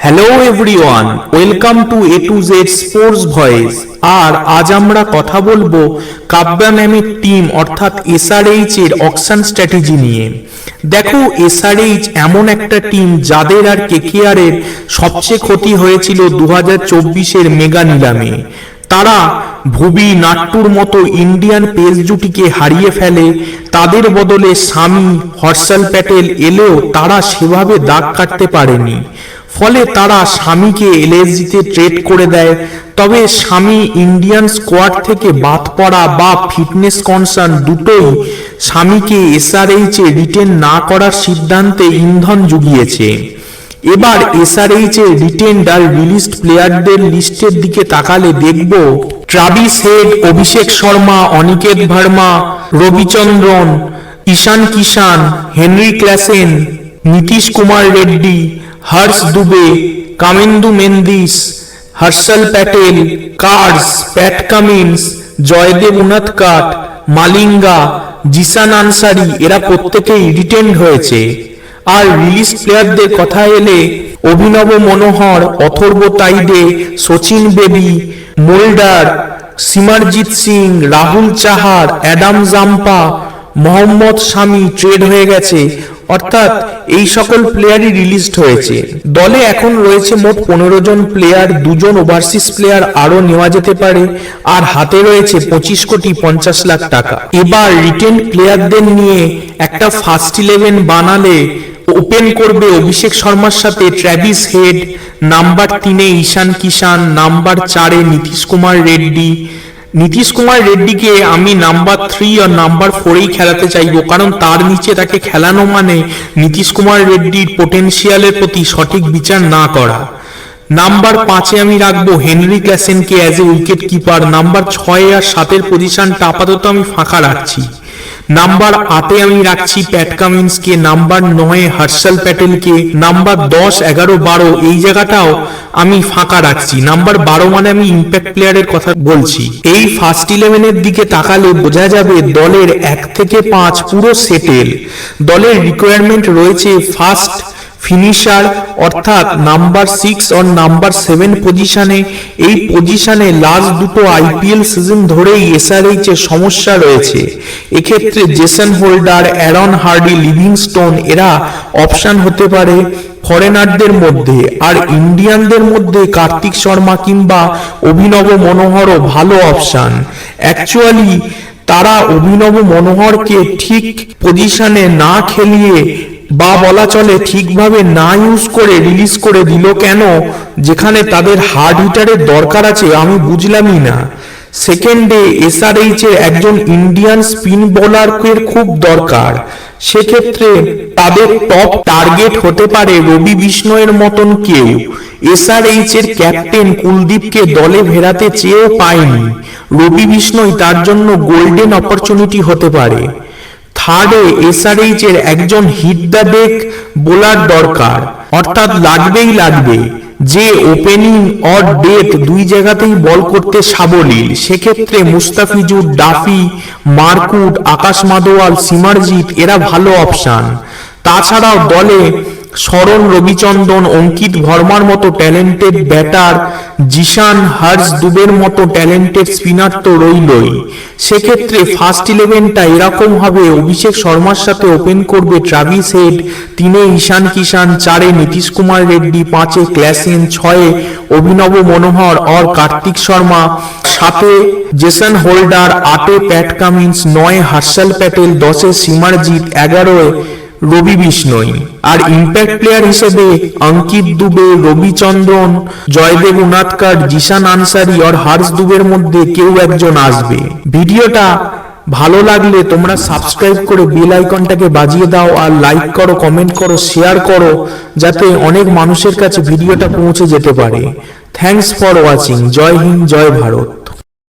Hello everyone, welcome to A to Z sports voice. আর আজ আমরা কথা বলবো কাব্যা ম্যামের টিম অর্থাৎ এসআরএইচ এর অকশন স্ট্র্যাটেজি নিয়ে। দেখো, এসআরএইচ এমন একটা টিম যাদের আর কেকেআর এর সবচেয়ে ক্ষতি হয়েছিল 2024-এর মেগা নিলামে। তারা ভুবি নাট্টুর মতো ইন্ডিয়ান পেস জুটিকে হারিয়ে ফেলে। তাদের বদলে শামি, হর্ষল প্যাটেল এলেও তারা সেভাবে দাগ কাটতে পারেনি। ফলে তারা শামিকে এলএসজিতে ট্রেড করে দেয়। তবে শামি ইন্ডিয়ান স্কোয়াড থেকে বাদ পড়া বা ফিটনেস কনসার্ন দুটোই শামিকে এসআরএইচ এ রিটেন না করার সিদ্ধান্তে ইন্ধন জুগিয়েছে। এবার এসআরএইচ এর রিটেন্ড আর রিলিজড প্লেয়ারদের লিস্টের দিকে তাকালে দেখব Travis Head, Abhishek Sharma, Aniket Verma, Ravichandran, Ishan Kishan, Heinrich Klaasen, Nitish Kumar Reddy, Harsh Dubey, Kamindu Mendis, Harshal Patel, Carse, Pat Cummins, Jaydev Unadkat, Malinga, Zeeshan Ansari এরা প্রত্যেকেই রিটেন্ড হয়েছে। আর রিলিজ প্লেয়ারদের কথা এলে Abhinav Manohar, Atharva Taide, Sachin Baby, Mulder, Simarjeet Singh, Rahul Chahar, Adam Zampa, Mohammed Shami trade হয়ে গেছে। অর্থাৎ এই সকল প্লেয়ারই রিলিজড হয়েছে। দলে এখন রয়েছে মোট 15 জন প্লেয়ার, 2 জন ওভারসিজ প্লেয়ার আরো নেওয়া যেতে পারে, আর হাতে রয়েছে 25,50,00,000 টাকা। এবার রিটেন প্লেয়ারদের নিয়ে একটা ফার্স্ট 11 বানালে ওপেন করবে অভিষেক শর্মার সাথে ট্র্যাভিস হেড, নাম্বার 3-এ ঈশান কিষান, নাম্বার 4-এ নীতিশ কুমার রেড্ডি। নীতিশ কুমার রেড্ডিকে আমি নাম্বার 3 আর নাম্বার 4-এই খেলাতে চাইবো, কারণ তার নিচে তাকে খেলানো মানে নীতিশ কুমার রেড্ডির পোটেনশিয়ালের প্রতি সঠিক বিচার না করা। নাম্বার 5-এ আমি রাখবো হেনরি ক্লাসেনকে as a wicket keeper. Number 6 আর 7-এর পজিশনটা আপাতত আমি ফাঁকা রাখছি। নাম্বার 8-এ আমি রাখছি প্যাট কামিন্সকে, নাম্বার 9-এ হর্ষল প্যাটেলকে, নাম্বার 10, 11, 12 এই জায়গাটাও আমি ফাঁকা রাখছি। নাম্বার 12 মানে আমি ইম্প্যাক্ট প্লেয়ারের কথা বলছি। এই ফার্স্ট 11-এর দিকে তাকালে বোঝা যাবে দলের 1 থেকে 5 পুরো সেটেল। দলের রিকোয়ারমেন্ট রয়েছে ফার্স্ট ফিনিশার অর্থাৎ নাম্বার 6 আর নাম্বার 7 পজিশনে। এই পজিশনে লাস্ট দুটো আইপিএল সিজন ধরেই এসআরএইচ এর সমস্যা রয়েছে। এক্ষেত্রে Jason Holder, Aaron Hardie, Livingstone এরা অপশন হতে পারে ফরেনারদের মধ্যে। আর ইন্ডিয়ানদের মধ্যে কার্তিক শর্মা কিংবা অভিনব মনোহরও ভালো অপশন। অ্যাকচুয়ালি তারা অভিনব মনোহরকে ঠিক পজিশনে না খেলিয়ে বা বলা চলে ঠিকভাবে না ইউজ করে রিলিজ করে দিল কেন, যেখানে তাদের হার্ড হিটারের দরকার আছে আমি বুঝলামই না। সেকেন্ডে এসআরএইচ এর একজন ইন্ডিয়ান স্পিন বোলারের খুব দরকার। সেক্ষেত্রে তাদের টপ টার্গেট হতে পারে রবি বিষ্ণয়ের মতন কেউ। এসআরএইচ এর ক্যাপ্টেন কুলদীপকে দলে ফেরাতে চেয়েও পায়নি। রবি বিষ্ণয় তার জন্য গোল্ডেন অপরচুনিটি হতে পারে। থার্ডে এসআরএইচ এর একজন হিট দ্য ডেক বোলার দরকার, অর্থাৎ লাগবে যে ওপেনিং অর ডেথ দুই জায়গাতেই বল করতে সাবলীল। সেক্ষেত্রে মুস্তাফিজুর, ডাফি, মার্কুট, আকাশ মাদোয়াল, সিমারজিৎ এরা ভালো অপশন। তাছাড়াও দলে শরণ, রবিচন্দ্রন, অঙ্কিত ভার্মার মতো ট্যালেন্টেড ব্যাটার, জিশান, হর্ষ দুবের মতো ট্যালেন্টেড স্পিনার তো রইলই। সেক্ষেত্রে ফার্স্ট 11টা এরকম হবে অভিষেক শর্মার সাথে ওপেন করবে ট্রাভিস হেড, 3-এ ঈশান কিষান, 4-এ নীতিশ কুমার রেড্ডি, 5-এ ক্লাসেন, 6-এ অভিনব মনোহর और কার্তিক শর্মা, 7-এ জেসন হোল্ডার, 8-এ প্যাট কামিন্স, 9-এ হর্ষল প্যাটেল, 10-এ সিমারজিৎ, 11-এ রবি বিষ্ণয়। আর ইম্প্যাক্ট প্লেয়ার হিসেবে অঙ্কিত দুবে, রবিচন্দ্রন, জয়দেব উনাদকাট, জিসান আনসারি আর হর্ষ দুবের মধ্যে কেউ একজন আসবে। ভিডিওটা ভালো লাগলে তোমরা সাবস্ক্রাইব করে বেল আইকনটাকে বাজিয়ে দাও, আর লাইক করো, কমেন্ট করো, শেয়ার করো, যাতে অনেক মানুষের কাছে ভিডিওটা পৌঁছে যেতে পারে। Thanks for watching. Jai Hind, Jai Bharat.